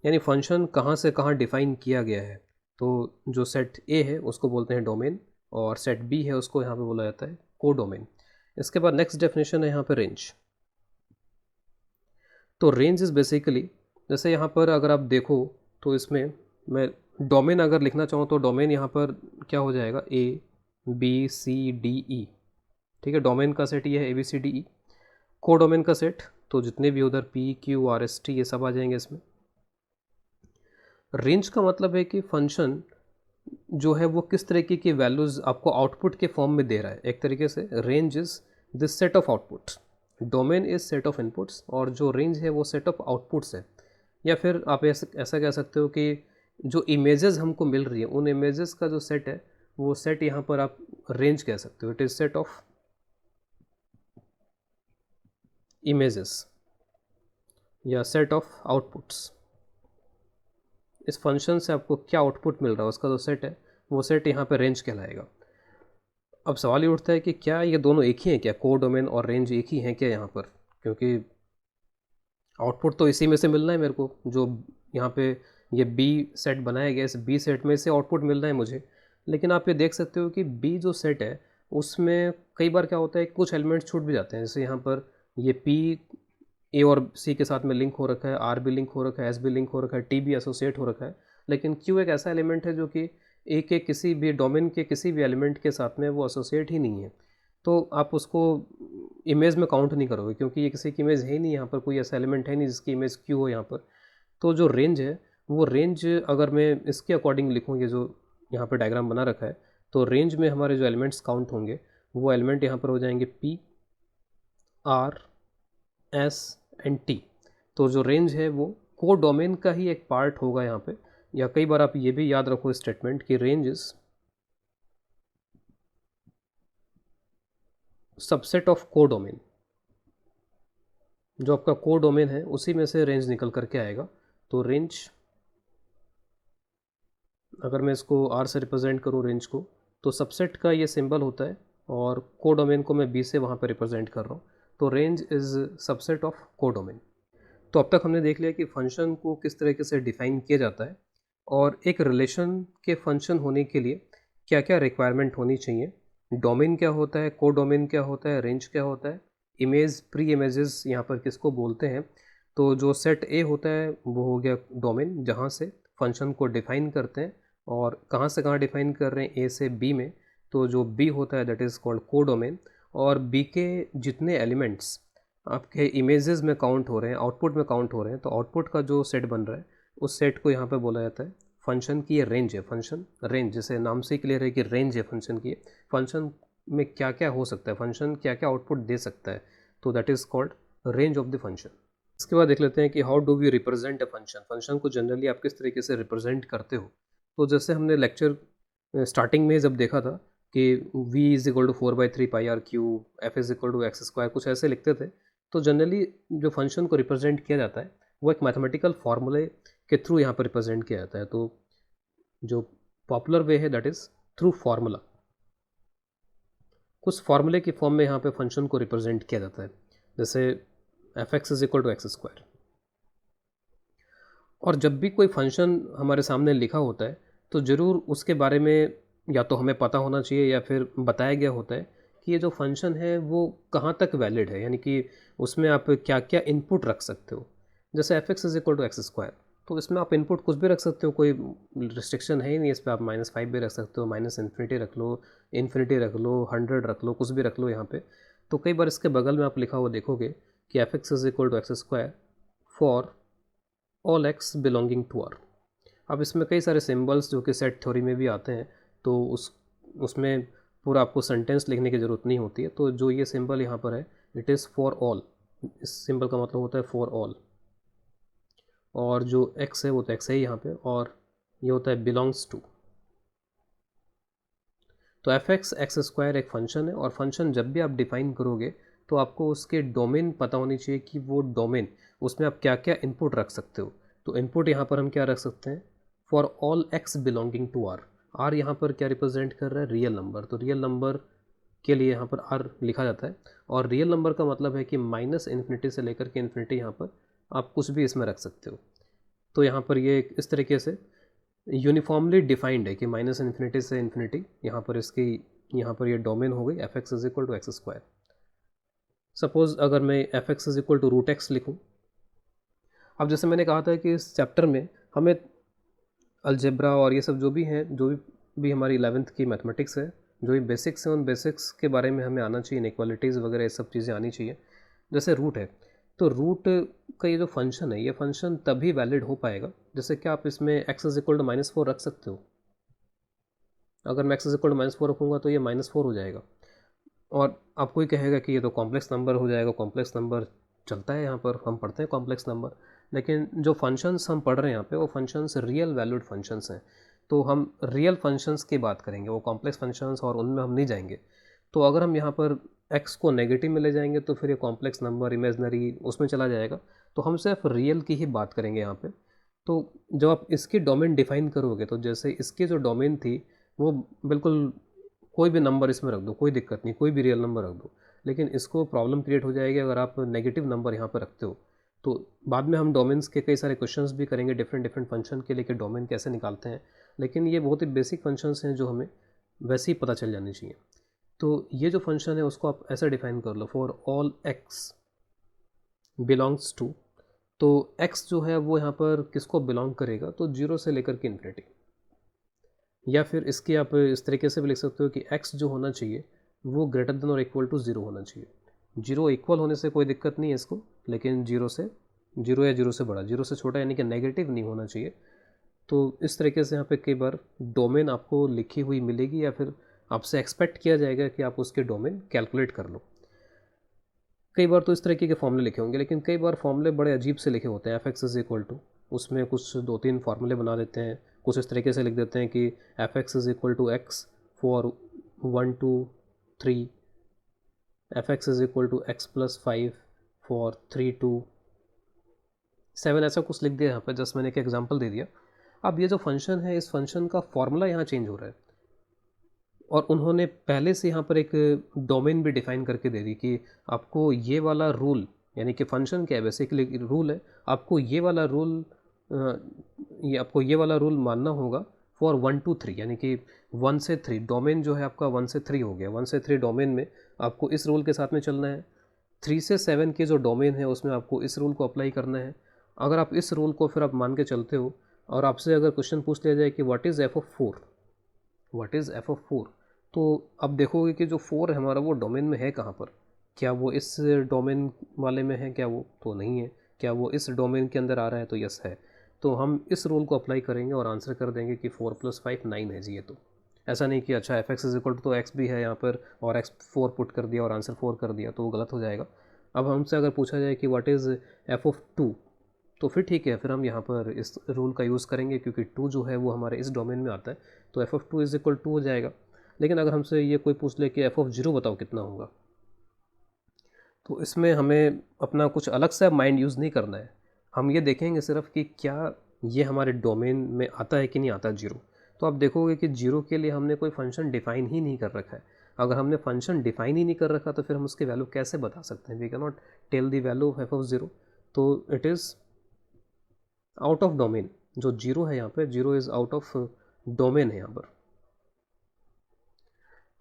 यानी फंक्शन कहाँ से कहाँ डिफाइन किया गया है, तो जो सेट ए है उसको बोलते हैं डोमेन, और सेट बी है उसको यहाँ पे बोला जाता है कोडोमेन। इसके बाद नेक्स्ट डेफिनेशन है यहाँ पे रेंज। तो रेंज इज़ बेसिकली, जैसे यहाँ पर अगर आप देखो तो इसमें मैं डोमेन अगर लिखना चाहूँ तो डोमेन यहाँ पर क्या हो जाएगा, ए बी सी डी ई। ठीक है, डोमेन का सेट ये है A B C D E. Codomain का सेट तो जितने भी उधर P Q R S T ये सब आ जाएंगे इसमें। रेंज का मतलब है कि फंक्शन जो है वो किस तरीके की वैल्यूज़ आपको आउटपुट के फॉर्म में दे रहा है। एक तरीके से range is this set of output, domain is set of inputs, और जो रेंज है वो सेट ऑफ आउटपुट्स है। या फिर आप ऐसा कह सकते हो कि जो इमेजेस हमको मिल रही है उन इमेजेस का जो सेट है वो सेट यहाँ पर आप रेंज कह सकते हो। It is set of images या सेट ऑफ आउटपुट्स। इस फंक्शन से आपको क्या आउटपुट मिल रहा है उसका जो सेट है वो सेट यहाँ पर रेंज कहलाएगा। अब सवाल ये उठता है कि क्या ये दोनों एक ही हैं, क्या कोडोमेन और रेंज एक ही हैं क्या यहाँ पर, क्योंकि आउटपुट तो इसी में से मिलना है मेरे को। जो यहाँ पे ये बी सेट बनाया गया, इस बी सेट में से आउटपुट मिलना है मुझे। लेकिन आप ये देख सकते हो कि बी जो सेट है उसमें कई बार क्या होता है कुछ एलिमेंट्स छूट भी जाते हैं। जैसे यहाँ पर ये पी ए और सी के साथ में लिंक हो रखा है, आर भी लिंक हो रखा है, एस भी लिंक हो रखा है, टी भी एसोसिएट हो रखा है, लेकिन क्यू एक ऐसा एलिमेंट है जो कि ए के किसी भी डोमेन के किसी भी एलिमेंट के साथ में वो एसोसिएट ही नहीं है। तो आप उसको इमेज में काउंट नहीं करोगे, क्योंकि ये किसी की इमेज है ही नहीं। यहाँ पर कोई ऐसा एलिमेंट है नहीं जिसकी इमेज क्यू हो यहाँ पर। तो जो रेंज है वो रेंज अगर मैं इसके अकॉर्डिंग लिखूँ, ये जो यहाँ पर डायग्राम बना रखा है, तो रेंज में हमारे जो एलिमेंट्स काउंट होंगे वो एलिमेंट यहाँ पर हो जाएंगे P R S and T. तो जो रेंज है वो कोडोमेन का ही एक पार्ट होगा यहाँ पे। या कई बार आप ये भी याद रखो स्टेटमेंट कि range is subset of codomain. जो आपका कोडोमेन है उसी में से रेंज निकल करके आएगा। तो रेंज, अगर मैं इसको आर से रिप्रेजेंट करूँ रेंज को, तो सबसेट का ये सिंबल होता है, और कोडोमेन को मैं बी से वहाँ पर रिप्रेजेंट कर रहा हूँ। तो range is subset of codomain. तो अब तक हमने देख लिया कि फंक्शन को किस तरीके से डिफ़ाइन किया जाता है, और एक रिलेशन के फंक्शन होने के लिए क्या क्या रिक्वायरमेंट होनी चाहिए। डोमेन क्या होता है, कोडोमेन क्या होता है, रेंज क्या होता है, इमेज प्री इमेजेस यहाँ पर किसको बोलते हैं। तो जो सेट ए होता है वो हो गया डोमेन, जहाँ से फंक्शन को डिफ़ाइन करते हैं, और कहाँ से कहाँ डिफ़ाइन कर रहे हैं, ए से बी में। तो जो बी होता है दैट इज़ कॉल्ड कोडोमेन, और बी के जितने एलिमेंट्स आपके इमेजेस में काउंट हो रहे हैं, आउटपुट में काउंट हो रहे हैं, तो आउटपुट का जो सेट बन रहा है उस सेट को यहाँ पे बोला जाता है फंक्शन की ये रेंज है। फंक्शन रेंज, जैसे नाम से ही क्लियर है कि रेंज है फंक्शन की। फंक्शन में क्या क्या हो सकता है, फंक्शन क्या क्या आउटपुट दे सकता है, तो that is called range of the function. इसके बाद देख लेते हैं कि how do we represent a function. Function को जनरली आप किस तरीके से रिप्रेजेंट करते हो। तो जैसे हमने लेक्चर स्टार्टिंग में जब देखा था कि v is equal to 4/3 pi R cube, F is equal to x square, कुछ ऐसे लिखते थे। तो जनरली जो फंक्शन को रिप्रेजेंट किया जाता है वो एक मैथमेटिकल फार्मूले के थ्रू यहाँ पर रिप्रेजेंट किया जाता है। तो जो पॉपुलर वे है दैट इज़ थ्रू फार्मूला। कुछ फार्मूले की फॉर्म में यहाँ पे फंक्शन को रिप्रेजेंट किया जाता है, जैसे F x is equal to x square. और जब भी कोई फंक्शन हमारे सामने लिखा होता है तो ज़रूर उसके बारे में या तो हमें पता होना चाहिए या फिर बताया गया होता है कि ये जो फंक्शन है वो कहाँ तक वैलिड है, यानी कि उसमें आप क्या क्या इनपुट रख सकते हो। जैसे F x is equal to x square, तो इसमें आप इनपुट कुछ भी रख सकते हो, कोई रिस्ट्रिक्शन है ही नहीं इस पर। आप -5 भी रख सकते हो, -∞ रख लो, इन्फिनिटी रख लो, 100 रख लो, कुछ भी रख लो यहाँ पे। तो कई बार इसके बगल में आप लिखा हुआ देखोगे कि F x is equal to x square for all X belonging to R. अब इसमें कई सारे सिंबल्स जो कि सेट थ्योरी में भी आते हैं, तो उसमें पूरा आपको सेंटेंस लिखने की ज़रूरत नहीं होती है। तो जो ये सिंबल यहाँ पर है इट इज़ फॉर ऑल, इस सिंबल का मतलब होता है फॉर ऑल। और जो एक्स है वो तो एक्स है ही यहाँ पे, और ये होता है बिलोंग्स टू। तो एफ एक्स एक्स स्क्वायर एक फंक्शन है, और फंक्शन जब भी आप डिफाइन करोगे तो आपको उसके डोमेन पता होनी चाहिए कि वो डोमेन, उसमें आप क्या क्या इनपुट रख सकते हो। तो इनपुट यहाँ पर हम क्या रख सकते हैं, for all X belonging to R. R यहाँ पर क्या रिप्रेजेंट कर रहा है, रियल नंबर। तो रियल नंबर के लिए यहाँ पर आर लिखा जाता है, और रियल नंबर का मतलब है कि -∞ से लेकर के इन्फिनिटी यहाँ पर आप कुछ भी इसमें रख सकते हो। तो यहाँ पर ये इस तरीके से यूनिफॉर्मली डिफाइंड है कि -∞ से इन्फिनिटी यहाँ पर इसकी, यहाँ पर ये डोमेन हो गई F x is equal to x square. Suppose अगर मैं F x is equal to root X लिखूँ। अब जैसे मैंने कहा था कि इस चैप्टर में हमें अलजेब्रा और ये सब जो भी हैं, जो भी हमारी 11th की मैथमेटिक्स है, जो भी बेसिक्स हैं, उन बेसिक्स के बारे में हमें आना चाहिए, इनइक्वालिटीज़ वगैरह ये सब चीज़ें आनी चाहिए। जैसे रूट है, तो रूट का ये जो फंक्शन है, ये फंक्शन तभी वैलिड हो पाएगा जैसे कि आप इसमें एक्स इज इक्वल टू -4 रख सकते हो। अगर मैं एक्स इज इक्वल टू -4 रखूँगा तो ये -4 हो जाएगा। और आपको ही कहेगा कि ये तो कॉम्प्लेक्स नंबर हो जाएगा। कॉम्प्लेक्स नंबर चलता है, यहाँ पर हम पढ़ते हैं कॉम्प्लेक्स नंबर, लेकिन जो फंक्शंस हम पढ़ रहे हैं यहाँ पे वो फंक्शंस रियल वैल्यूड फंक्शंस हैं। तो हम रियल फंक्शंस की बात करेंगे, वो कॉम्प्लेक्स फंक्शंस और उनमें हम नहीं जाएंगे। तो अगर हम यहाँ पर x को नेगेटिव में ले जाएंगे तो फिर ये कॉम्प्लेक्स नंबर इमेजनरी उसमें चला जाएगा। तो हम सिर्फ रियल की ही बात करेंगे यहाँ पे। तो जब आप इसकी डोमेन डिफाइन करोगे, तो जैसे इसकी जो डोमेन थी वो बिल्कुल कोई भी नंबर इसमें रख दो, कोई दिक्कत नहीं, कोई भी रियल नंबर रख दो, लेकिन इसको प्रॉब्लम क्रिएट हो जाएगी अगर आप नेगेटिव नंबर यहाँ पर रखते हो। तो बाद में हम डोमेन्स के कई सारे क्वेश्चंस भी करेंगे डिफरेंट डिफरेंट फंक्शन के लिए कि डोमेन कैसे निकालते हैं, लेकिन ये बहुत ही बेसिक फंक्शंस हैं जो हमें वैसे ही पता चल जानी चाहिए। तो ये जो फंक्शन है उसको आप ऐसा डिफाइन कर लो, for all x belongs to. तो x जो है वो यहाँ पर किसको बिलोंग करेगा, तो 0 से लेकर के इन्फिनिटी। या फिर इसके आप इस तरीके से भी लिख सकते हो कि x जो होना चाहिए वो ग्रेटर देन और इक्वल टू 0 होना चाहिए। 0 इक्वल होने से कोई दिक्कत नहीं है इसको, लेकिन 0 से 0 या 0 से बड़ा, 0 से छोटा यानी कि नेगेटिव नहीं होना चाहिए। तो इस तरीके से यहाँ पे कई बार डोमेन आपको लिखी हुई मिलेगी, या फिर आपसे एक्सपेक्ट किया जाएगा कि आप उसके डोमेन कैलकुलेट कर लो। कई बार तो इस तरीके के फॉर्मूले लिखे होंगे, लेकिन कई बार फॉर्मूले बड़े अजीब से लिखे होते हैं। F x is equal to, उसमें कुछ 2-3 फार्मूले बना देते हैं, कुछ इस तरीके से लिख देते हैं कि F x is equal to X for 1 2 3, F x is equal to X plus 5 for 3 2 7, ऐसा कुछ लिख दिया यहाँ पर। जस्ट मैंने एक एग्जाम्पल दे दिया। अब ये जो फंक्शन है, इस फंक्शन का फॉर्मूला यहाँ चेंज हो रहा है, और उन्होंने पहले से यहाँ पर एक डोमेन भी डिफाइन करके दे दी कि आपको ये वाला रूल, यानी कि फंक्शन क्या है, बेसिकली रूल है, आपको ये वाला रूल ये वाला रूल मानना होगा फॉर 1 2 3, यानी कि 1 से 3 डोमेन जो है आपका 1 से 3 हो गया। 1 से 3 डोमेन में आपको इस रूल के साथ में चलना है। 3 से 7 के जो डोमेन है उसमें आपको इस रूल को अप्लाई करना है। अगर आप इस रूल को फिर आप मान के चलते हो, और आपसे अगर क्वेश्चन पूछ लिया जाए कि what is F of 4, what is F of 4, तो अब देखोगे कि जो 4 है हमारा वो डोमेन में है कहाँ पर, क्या वो इस डोमेन वाले में है, क्या वो तो नहीं है, क्या वो इस डोमेन के अंदर आ रहा है, तो यस है। तो हम इस रूल को अप्लाई करेंगे और आंसर कर देंगे कि 4 + 5 9 है जी। ये तो ऐसा नहीं कि अच्छा F x is equal to तो एक्स भी है यहाँ पर और एक्स 4 पुट कर दिया और आंसर 4 कर दिया, तो वो गलत हो जाएगा। अब हमसे अगर पूछा जाए कि व्हाट इज़ एफ ऑफ 2, तो फिर ठीक है, फिर हम यहाँ पर इस रूल का यूज़ करेंगे क्योंकि 2 जो है वो हमारे इस डोमेन में आता है, तो एफ ऑफ 2 इज इक्वल 2 हो जाएगा। लेकिन अगर हमसे ये कोई पूछ ले कि एफ ऑफ 0 बताओ कितना होगा, तो इसमें हमें अपना कुछ अलग सा माइंड यूज़ नहीं करना है। हम ये देखेंगे सिर्फ कि क्या ये हमारे डोमेन में आता है कि नहीं आता जीरो। तो आप देखोगे कि जीरो के लिए हमने कोई फंक्शन डिफ़ाइन ही नहीं कर रखा है। अगर हमने फंक्शन डिफ़ाइन ही नहीं कर रखा तो फिर हम उसकी वैल्यू कैसे बता सकते हैं? We can not tell the value of f of zero. तो it is out of domain. जो जीरो है यहाँ पे, zero is out of domain है यहाँ पर।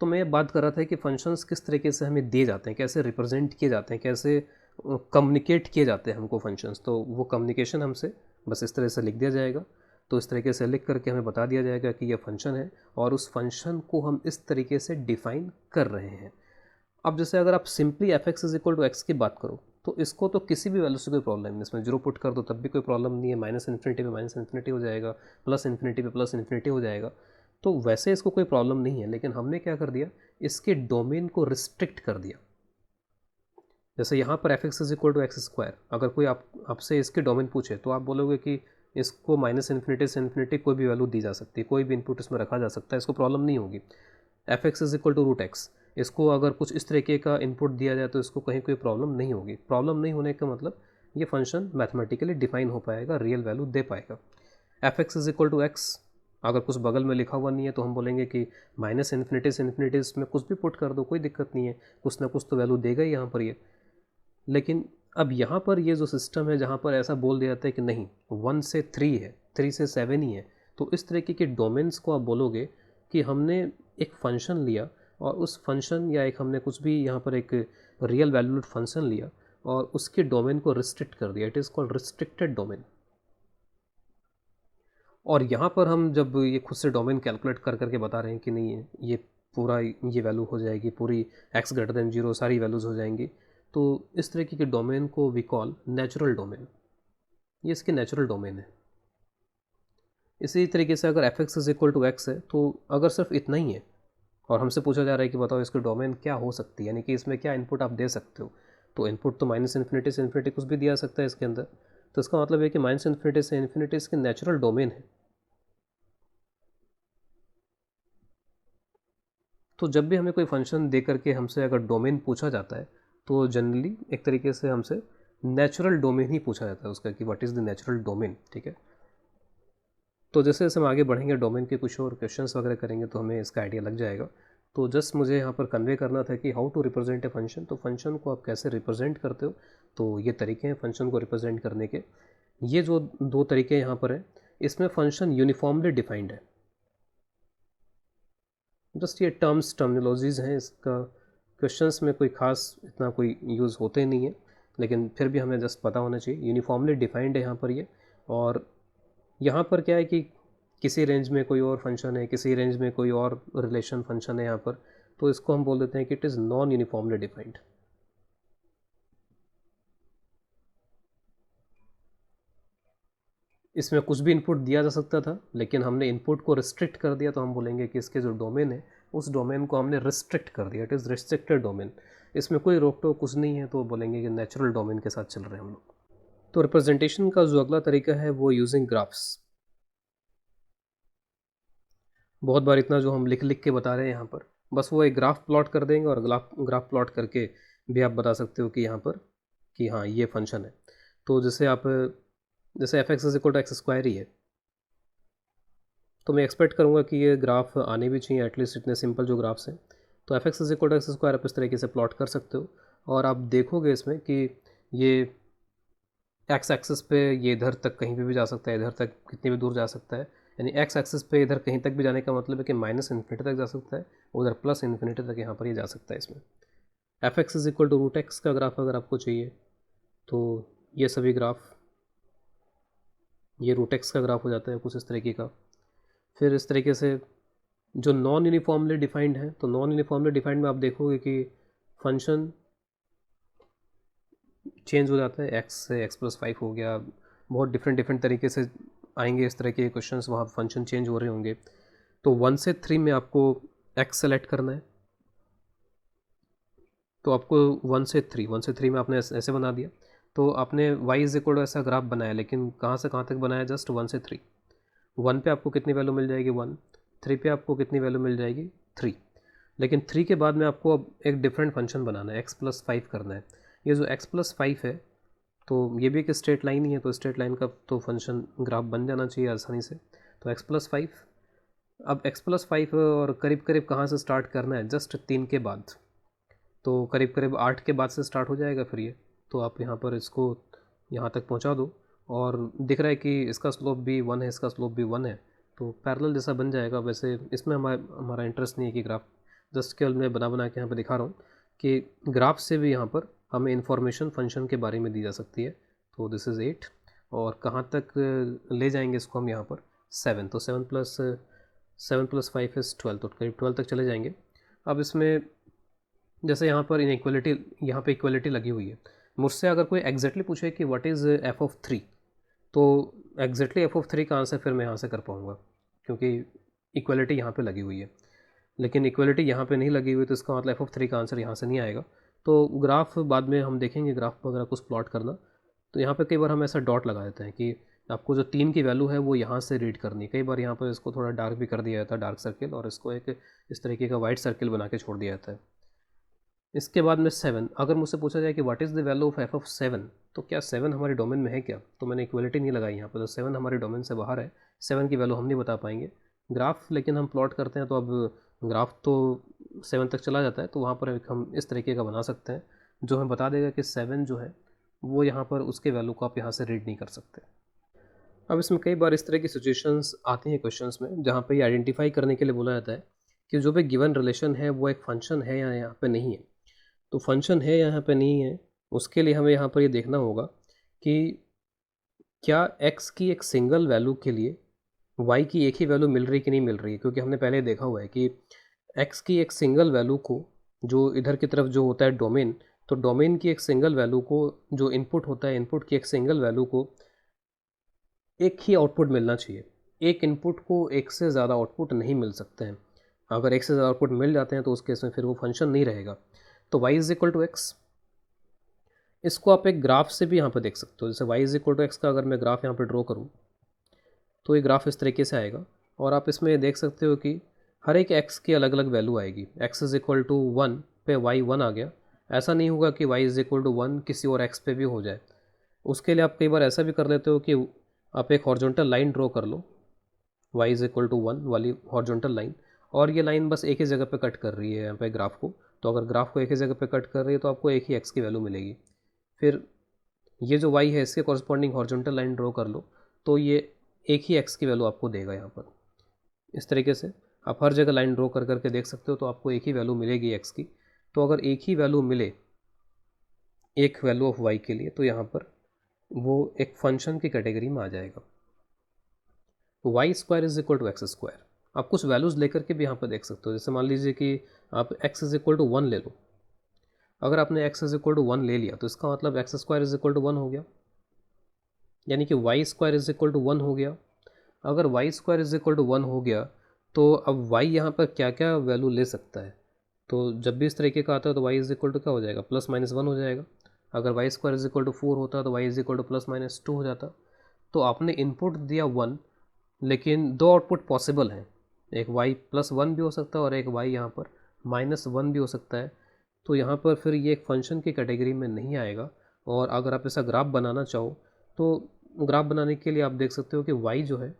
तो मैं ये बात कर रहा था कि फंक्शंस किस तरीके से हमें दिए जाते हैं, कैसे रिप्रेजेंट किए जाते हैं, कैसे कम्युनिकेट किए जाते हैं हमको फंक्शंस। तो वो कम्युनिकेशन हमसे बस इस तरह से लिख दिया जाएगा। तो इस तरीके से लिख करके हमें बता दिया जाएगा कि ये फंक्शन है और उस फंक्शन को हम इस तरीके से डिफ़ाइन कर रहे हैं। अब जैसे अगर आप simply F x is equal to X की बात करो, तो इसको तो किसी भी वैल्यू से कोई प्रॉब्लम नहीं, इसमें जीरो पुट कर दो तब भी कोई प्रॉब्लम नहीं है, माइनस इन्फिनिटी पे माइनस इन्फिनिटी हो जाएगा, प्लस इन्फिनिटी पे प्लस इन्फिनिटी हो जाएगा। तो वैसे इसको कोई प्रॉब्लम नहीं है, लेकिन हमने क्या कर दिया, इसके डोमेन को रिस्ट्रिक्ट कर दिया। जैसे यहाँ पर F x is equal to x square, अगर कोई आपसे इसके डोमेन पूछे तो आप बोलोगे कि इसको माइनस इन्फिनिटी से इन्फिनिटी कोई भी वैल्यू दी जा सकती है, कोई भी इनपुट इसमें रखा जा सकता है, इसको प्रॉब्लम नहीं होगी। F x is equal to root X, इसको अगर कुछ इस तरीके का इनपुट दिया जाए तो इसको कहीं कोई प्रॉब्लम नहीं होगी। प्रॉब्लम नहीं होने का मतलब ये फंक्शन मैथमेटिकली डिफाइन हो पाएगा, रियल वैल्यू दे पाएगा। F x is equal to X, अगर कुछ बगल में लिखा हुआ नहीं है तो हम बोलेंगे कि माइनस इन्फिनिटी से इन्फिनिटी इसमें कुछ भी पुट कर दो, कोई दिक्कत नहीं है, कुछ ना कुछ तो वैल्यू देगा ही यहाँ पर ये। लेकिन अब यहाँ पर ये जो सिस्टम है जहाँ पर ऐसा बोल दिया जाता है कि नहीं 1 से 3 है, 3 से 7 ही है, तो इस तरीके के डोमेन्स को आप बोलोगे कि हमने एक फंक्शन लिया और उस फंक्शन या एक हमने कुछ भी यहाँ पर एक रियल वैल्यूड फंक्शन लिया और उसके डोमेन को रिस्ट्रिक्ट कर दिया, it is called restricted domain. और यहाँ पर हम जब ये खुद से डोमेन कैलकुलेट कर करके बता रहे हैं कि नहीं ये पूरा ये वैल्यू हो जाएगी, पूरी x ग्रेटर देन 0 सारी वैल्यूज़ हो जाएंगी, तो इस तरीके के डोमेन को वी कॉल नेचुरल डोमेन। ये इसके नेचुरल डोमेन है। इसी तरीके से अगर F x is equal to X है, तो अगर सिर्फ इतना ही है और हमसे पूछा जा रहा है कि बताओ इसकी डोमेन क्या हो सकती है, यानी कि इसमें क्या इनपुट आप दे सकते हो, तो इनपुट तो माइनस इन्फिनिटी से इन्फिनिटी कुछ भी दिया जा सकता है इसके अंदर। तो इसका मतलब है कि माइनस इन्फिनिटी से इन्फिनिटी इसकी नेचुरल डोमेन है। तो जब भी हमें कोई फंक्शन दे करके हमसे अगर डोमेन पूछा जाता है, तो जनरली एक तरीके से हमसे नेचुरल डोमेन ही पूछा जाता है उसका कि what is the natural domain. ठीक है, तो जैसे जैसे हम आगे बढ़ेंगे डोमेन के कुछ और क्वेश्चंस वगैरह करेंगे तो हमें इसका आइडिया लग जाएगा। तो जस्ट मुझे यहाँ पर कन्वे करना था कि how to represent a function. तो फंक्शन को आप कैसे रिप्रेजेंट करते हो, तो ये तरीके हैं फंक्शन को रिप्रेजेंट करने के। ये जो दो तरीके यहाँ पर हैं, इसमें फंक्शन यूनिफॉर्मली डिफाइंड है। जस्ट ये टर्मिनोलॉजीज़ हैं, इसका क्वेश्चंस में कोई खास इतना कोई यूज़ होते नहीं है, लेकिन फिर भी हमें जस्ट पता होना चाहिए। यूनिफॉर्मली डिफाइंड है यहाँ पर ये। और यहाँ पर क्या है कि किसी रेंज में कोई और फंक्शन है, किसी रेंज में कोई और रिलेशन फंक्शन है यहाँ पर, तो इसको हम बोल देते हैं कि it is non uniformly defined. इसमें कुछ भी इनपुट दिया जा सकता था, लेकिन हमने इनपुट को रिस्ट्रिक्ट कर दिया, तो हम बोलेंगे कि इसके जो डोमेन है उस डोमेन को हमने रिस्ट्रिक्ट कर दिया, इट इज़ रिस्ट्रिक्टेड डोमेन। इसमें कोई रोक टोक कुछ नहीं है, तो बोलेंगे कि नेचुरल डोमेन के साथ चल रहे हैं हम लोग। तो रिप्रेजेंटेशन का जो अगला तरीका है वो यूजिंग ग्राफ्स। बहुत बार इतना जो हम लिख लिख के बता रहे हैं यहाँ पर, बस वो एक ग्राफ प्लॉट कर देंगे और ग्राफ प्लॉट करके भी आप बता सकते हो कि यहाँ पर कि हाँ ये फंक्शन है। तो जैसे F x is equal to x square ही है, तो मैं एक्सपेक्ट करूँगा कि ये ग्राफ आने भी चाहिए, एटलीस्ट इतने सिंपल जो ग्राफ्स हैं। तो F x is equal to x square आप इस तरीके से प्लॉट कर सकते हो और आप देखोगे इसमें कि ये एक्स एक्सिस पे ये इधर तक कहीं पे भी जा सकता है, इधर तक कितनी भी दूर जा सकता है। यानी एक्स एक्सिस पे इधर कहीं तक भी जाने का मतलब है कि माइनस इन्फिनिटी तक जा सकता है, उधर प्लस इन्फिनिटी तक यहाँ पर ये जा सकता है इसमें। F x is equal to root X का ग्राफ अगर आपको चाहिए, तो ये सभी ग्राफ, ये रूट एक्स का ग्राफ हो जाता है कुछ इस तरीके का। फिर इस तरीके से जो नॉन यूनिफॉर्मली डिफाइंड है, तो नॉन यूनिफॉर्मली डिफाइंड में आप देखोगे कि फंक्शन चेंज हो जाता है, x से x+5 हो गया, बहुत डिफरेंट तरीके से आएंगे इस तरह के क्वेश्चंस, वहाँ फंक्शन चेंज हो रहे होंगे। तो 1 से 3 में आपको x सेलेक्ट करना है, तो आपको 1 से 3 में आपने ऐसे बना दिया। तो आपने y इज इक्वल टू ऐसा ग्राफ बनाया, लेकिन कहाँ से कहाँ तक बनाया, जस्ट 1 से 3। 1 पे आपको कितनी वैल्यू मिल जाएगी 1, 3 पे आपको कितनी वैल्यू मिल जाएगी 3। लेकिन 3 के बाद में आपको अब एक डिफरेंट फंक्शन बनाना है, x+5 करना है। ये जो x+5 है, तो ये भी एक स्ट्रेट लाइन ही है, तो स्ट्रेट लाइन का तो फंक्शन ग्राफ बन जाना चाहिए आसानी से। तो x+5, अब x+5 और करीब करीब कहाँ से स्टार्ट करना है, जस्ट 3 के बाद, तो करीब करीब 8 के बाद से स्टार्ट हो जाएगा फिर ये। तो आप यहाँ पर इसको यहाँ तक पहुँचा दो, और दिख रहा है कि इसका स्लोप भी 1 है, इसका स्लोप भी 1 है, तो पैरेलल जैसा बन जाएगा। वैसे इसमें हमारा इंटरेस्ट नहीं है कि ग्राफ, जस्ट केवल मैं बना के यहाँ पर दिखा रहा हूँ कि ग्राफ से भी यहाँ पर हमें इंफॉर्मेशन फंक्शन के बारे में दी जा सकती है। तो दिस इज़ 8, और कहाँ तक ले जाएंगे इसको हम यहाँ पर 7, तो 7+5 इज़ 12, तो करीब 12 तक चले जाएंगे। अब इसमें जैसे यहाँ पर इनइक्वलिटी, यहाँ पे इक्वलिटी लगी हुई है, मुझसे अगर कोई एग्जैक्टली पूछे कि व्हाट इज़ f(3), तो एग्जैक्टली f(3) का आंसर फिर मैं यहाँ से कर पाऊँगा, क्योंकि इक्वलिटी यहाँ पे लगी हुई है। लेकिन इक्वलिटी यहाँ पे नहीं लगी हुई, तो इसका मतलब f(3) का आंसर यहाँ से नहीं आएगा। तो ग्राफ बाद में हम देखेंगे, ग्राफ वगैरह कुछ प्लॉट करना, तो यहाँ पे कई बार हम ऐसा डॉट लगा देते हैं कि आपको जो 3 की वैल्यू है वो यहाँ से रीड करनी है। कई बार यहाँ पर इसको थोड़ा डार्क भी कर दिया जाता है, डार्क सर्किल, और इसको एक इस तरीके का वाइट सर्किल बना के छोड़ दिया जाता है। इसके बाद में 7, अगर मुझसे पूछा जाए कि what is the value of f(7), तो क्या 7 हमारे डोमेन में है क्या, तो मैंने इक्वलिटी नहीं लगाई यहाँ पर, तो 7 हमारे डोमेन से बाहर है, 7 की वैल्यू हम नहीं बता पाएंगे। ग्राफ लेकिन हम प्लॉट करते हैं, तो अब ग्राफ तो 7 तक चला जाता है, तो वहाँ पर हम इस तरीके का बना सकते हैं जो हमें बता देगा कि 7 जो है वो यहाँ पर उसके वैल्यू को आप यहाँ से रीड नहीं कर सकते। अब इसमें कई बार इस तरह की सिचुएशंस आती हैं क्वेश्चंस में, जहाँ पे ये आइडेंटिफाई करने के लिए बोला जाता है कि जो भी गिवन रिलेशन है वो एक फंक्शन है या यहाँ पे नहीं है। तो फंक्शन है या यहाँ पे नहीं है, उसके लिए हमें यहाँ पर ये देखना होगा कि क्या x की एक सिंगल वैल्यू के लिए y की एक ही वैल्यू मिल रही कि नहीं मिल रही है। क्योंकि हमने पहले देखा हुआ है कि x की एक सिंगल वैल्यू को, जो इधर की तरफ जो होता है डोमेन, तो डोमेन की एक सिंगल वैल्यू को, जो इनपुट होता है, इनपुट की एक सिंगल वैल्यू को एक ही आउटपुट मिलना चाहिए। एक इनपुट को एक से ज़्यादा आउटपुट नहीं मिल सकते हैं। अगर एक से ज़्यादा आउटपुट मिल जाते हैं तो उस केस में फिर वो फंक्शन नहीं रहेगा। तो y is equal to X, इसको आप एक ग्राफ से भी यहाँ पर देख सकते हो। जैसे y is equal to X का अगर मैं ग्राफ यहाँ पर ड्रॉ करूँ, तो ये ग्राफ इस तरीके से आएगा, और आप इसमें देख सकते हो कि हर एक x की अलग अलग वैल्यू आएगी। x इज़ इक्वल टू 1 पे y 1 आ गया, ऐसा नहीं होगा कि y इज़ इक्वल टू 1 किसी और x पे भी हो जाए। उसके लिए आप कई बार ऐसा भी कर लेते हो कि आप एक हॉरिजॉन्टल लाइन ड्रॉ कर लो, y इज़ इक्वल टू 1 वाली हॉरिजॉन्टल लाइन, और ये लाइन बस एक ही जगह पे कट कर रही है यहाँ पे ग्राफ को। तो अगर ग्राफ को एक ही जगह पे कट कर रही है तो आपको एक ही x की वैल्यू मिलेगी। फिर ये जो y है इसके कॉरस्पॉन्डिंग हॉरिजॉन्टल लाइन ड्रॉ कर लो, तो ये एक ही x की वैल्यू आपको देगा यहाँ पर। इस तरीके से आप हर जगह लाइन ड्रॉ कर करके देख सकते हो, तो आपको एक ही वैल्यू मिलेगी x की। तो अगर एक ही वैल्यू मिले एक वैल्यू ऑफ y के लिए, तो यहाँ पर वो एक फंक्शन की कैटेगरी में आ जाएगा। Y square is equal to x square, आप कुछ वैल्यूज़ लेकर के भी यहाँ पर देख सकते हो। जैसे मान लीजिए कि आप x इज इक्वल टू 1 ले लो। अगर आपने x इज इक्वल टू 1 ले लिया, तो इसका मतलब X square is equal to 1 हो गया, यानी कि Y square is equal to 1 हो गया। अगर Y square is equal to 1 हो गया, तो अब y यहाँ पर क्या क्या वैल्यू ले सकता है। तो जब भी इस तरीके का आता है तो y इज इक्वल टू क्या हो जाएगा, +-1 हो जाएगा। अगर Y square is equal to 4 होता तो y इज इक्वल टू +-2 हो जाता। तो आपने इनपुट दिया 1, लेकिन दो आउटपुट पॉसिबल हैं, एक y +1 भी हो सकता है और एक y यहाँ पर -1 भी हो सकता है। तो यहाँ पर फिर ये एक फंक्शन की कैटेगरी में नहीं आएगा। और अगर आप ऐसा ग्राफ बनाना चाहो, तो ग्राफ बनाने के लिए आप देख सकते हो कि y जो है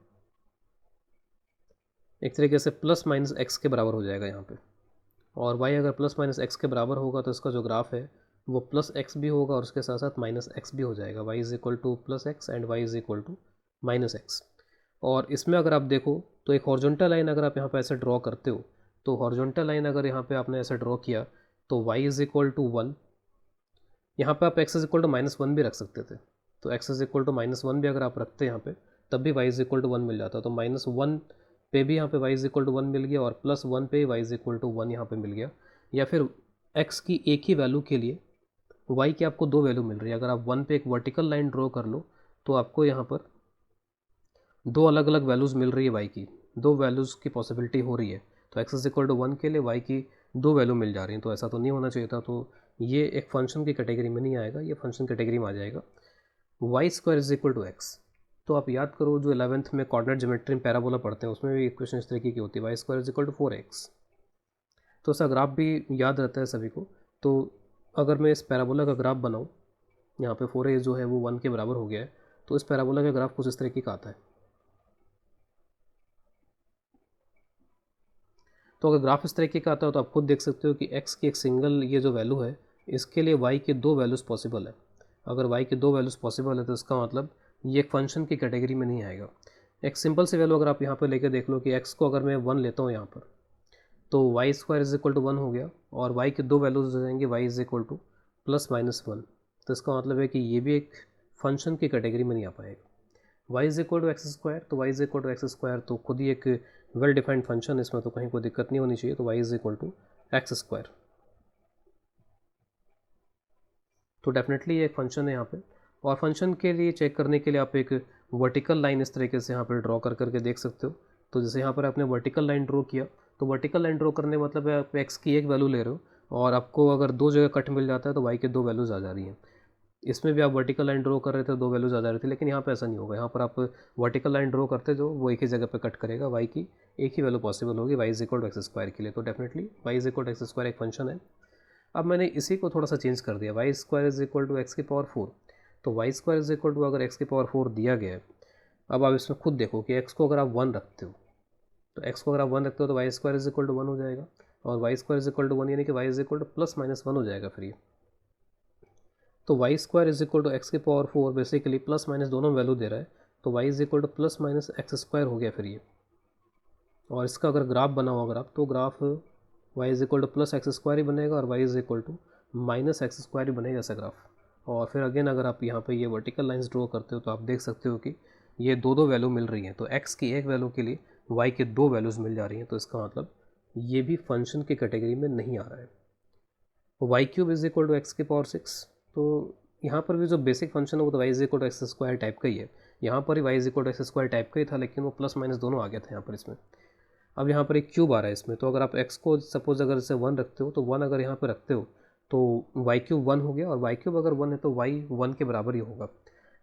एक तरीके से +-x के बराबर हो जाएगा यहाँ पे, और y अगर +-x के बराबर होगा तो इसका जो ग्राफ है वो +x भी होगा और उसके साथ साथ -x भी हो जाएगा। y is equal to +x and y is equal to -x। और इसमें अगर आप देखो तो एक हॉरिजॉन्टल लाइन अगर आप यहाँ पे ऐसे ड्रॉ करते हो, तो हॉरिजॉन्टल लाइन अगर यहाँ पे आपने ऐसे ड्रॉ किया, तो y इज़ इक्वल टू 1, यहाँ पे आप x इज़ इक्वल टू -1 भी रख सकते थे। तो x इज़ इक्वल टू -1 भी अगर आप रखते यहाँ पे, तब भी y इज़ इक्वल टू 1 मिल जाता। तो -1 पे भी यहाँ पे y इज़ इक्वल टू 1 मिल गया, और +1 पे y इज़ इक्वल टू 1 यहाँ पे मिल गया। या फिर x की एक ही वैल्यू के लिए वाई की आपको दो वैल्यू मिल रही है। अगर आप 1 पे एक वर्टिकल लाइन ड्रॉ कर लो तो आपको यहाँ पर दो अलग अलग वैल्यूज़ मिल रही है वाई की, दो वैल्यूज़ की पॉसिबिलिटी हो रही है। तो x इज इक्वल टू 1 के लिए वाई की दो वैल्यू मिल जा रही हैं, तो ऐसा तो नहीं होना चाहिए था। तो ये एक फंक्शन की कैटेगरी में नहीं आएगा, ये फंक्शन कैटेगरी में आ जाएगा। Y square is equal to X, तो आप याद करो जो 11th में कोऑर्डिनेट ज्योमेट्री में पैराबोला पढ़ते हैं उसमें भी इक्वेशन इस तरीके की होती है, Y square is equal to 4x। तो ऐसा ग्राफ भी याद रहता है सभी को। तो अगर मैं इस पैराबोला का ग्राफ बनाऊँ, यहाँ पे 4a जो है वो 1 के बराबर हो गया है, तो इस पैराबोला का ग्राफ कुछ इस तरीके का आता है। तो अगर ग्राफ इस तरीके का आता है तो आप खुद देख सकते हो कि x की एक सिंगल ये जो वैल्यू है इसके लिए y के दो वैल्यूज़ पॉसिबल है। अगर y के दो वैल्यूज़ पॉसिबल है तो इसका मतलब ये एक फंक्शन की कैटेगरी में नहीं आएगा। एक सिंपल सी वैल्यू अगर आप यहाँ पर लेके देख लो कि x को अगर मैं 1 लेता हूँ यहाँ पर, तो Y square is equal to 1 हो गया, और y के दो वैल्यूज हो जाएंगे, y is equal to plus minus 1। तो इसका मतलब है कि ये भी एक फंक्शन की कैटेगरी में नहीं आ पाएगा। y is equal to x square, तो y is equal to x square तो खुद ही एक वेल डिफाइंड फंक्शन है, इसमें तो कहीं कोई दिक्कत नहीं होनी चाहिए। तो y is equal to x square, तो डेफिनेटली ये एक फंक्शन है यहाँ पे। और फंक्शन के लिए चेक करने के लिए आप एक वर्टिकल लाइन इस तरीके से यहाँ पर ड्रॉ कर करके देख सकते हो। तो जैसे यहाँ पर आपने वर्टिकल लाइन ड्रॉ किया, तो वर्टिकल लाइन ड्रॉ करने मतलब है आप x की एक वैल्यू ले रहे हो और आपको अगर दो जगह कट मिल जाता है तो y के दो वैल्यूज़ आ जा रही हैं। इसमें भी आप वर्टिकल लाइन ड्रॉ कर रहे थे, दो वैल्यूज़ आ जा रही थी, लेकिन यहाँ पे ऐसा नहीं होगा। यहाँ पर आप वर्टिकल लाइन ड्रॉ करते जो वो एक ही जगह पे कट करेगा, y की एक ही वैल्यू पॉसिबल होगी, y is equal to x square के लिए। तो definitely y is equal to x square एक फंक्शन है। अब मैंने इसी को थोड़ा सा चेंज कर दिया, Y square is equal to X की पावर 4। तो Y square is equal to अगर एक्स की पावर 4 दिया गया है, अब आप इसमें खुद देखो कि एक्स को अगर आप 1 रखते हो, तो एक्स को अगर आप 1 रखते हो तो Y square is equal to 1 हो जाएगा, और Y square is equal to 1 यानी कि Y is equal to plus minus 1 हो जाएगा फिर ये। तो Y square is equal to X की पावर 4 बेसिकली प्लस माइनस दोनों वैल्यू दे रहा है, तो Y is equal to plus minus x square हो गया फिर ये। और इसका अगर ग्राफ बना हो अगर आप, तो graph y is equal to plus x square ही बनेगा और y is equal to minus x square ही बनेगा ऐसा ग्राफ। और फिर अगेन अगर आप यहाँ पे ये वर्टिकल लाइंस ड्रॉ करते हो तो आप देख सकते हो कि ये दो दो वैल्यू मिल रही हैं, तो x की एक वैल्यू के लिए y के दो वैल्यूज़ मिल जा रही हैं। तो इसका मतलब ये भी फंक्शन की कैटेगरी में नहीं आ रहा है। Y cube is equal to X की पावर 6, तो यहाँ पर भी जो बेसिक फंक्शन है वो तो Y is equal to x square type का ही है। यहाँ पर ही y is equal to x square type का ही था, लेकिन वो प्लस माइनस दोनों आ गया था यहाँ पर इसमें। अब यहाँ पर एक क्यूब आ रहा है इसमें, तो अगर आप x को सपोज अगर इसे 1 रखते हो, तो 1 अगर यहाँ पर रखते हो तो वाई क्यूब 1 हो गया, और वाई क्यूब अगर 1 है तो वाई 1 के बराबर ही होगा।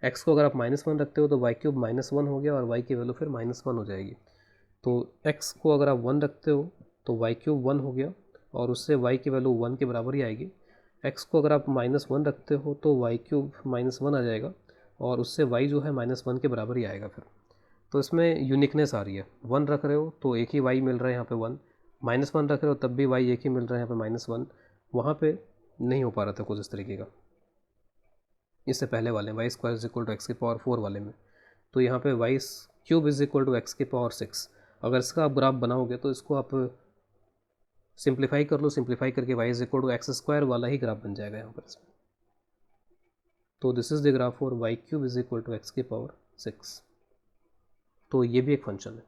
x को अगर आप -1 रखते हो तो वाई क्यूब -1 हो गया, और y की वैल्यू फिर -1 हो जाएगी। तो x को अगर आप 1 रखते हो तो वाई क्यूब 1 हो गया, और उससे y की वैल्यू 1 के बराबर ही आएगी। x को अगर आप -1 रखते हो तो वाई क्यूब -1 आ जाएगा, और उससे y जो है -1 के बराबर ही आएगा फिर। तो इसमें यूनिकनेस आ रही है, 1 रख रहे हो तो एक ही y मिल रहा है यहाँ पे 1, -1 रख रहे हो तब भी y एक ही मिल रहा है यहाँ पे -1। वहाँ पे नहीं हो पा रहा था कुछ इस तरीके का इससे पहले वाले Y square is equal to X की पावर 4 वाले में। तो यहाँ पे Y cube is equal to X की पावर 6। अगर इसका आप ग्राफ बनाओगे तो इसको आप सिंप्लीफाई कर लो, सिंप्लीफाई करके Y is equal to x square वाला ही ग्राफ बन जाएगा यहाँ पर इसमें। तो this is the graph for Y cube is equal to X की पावर 6। तो ये भी एक फंक्शन है।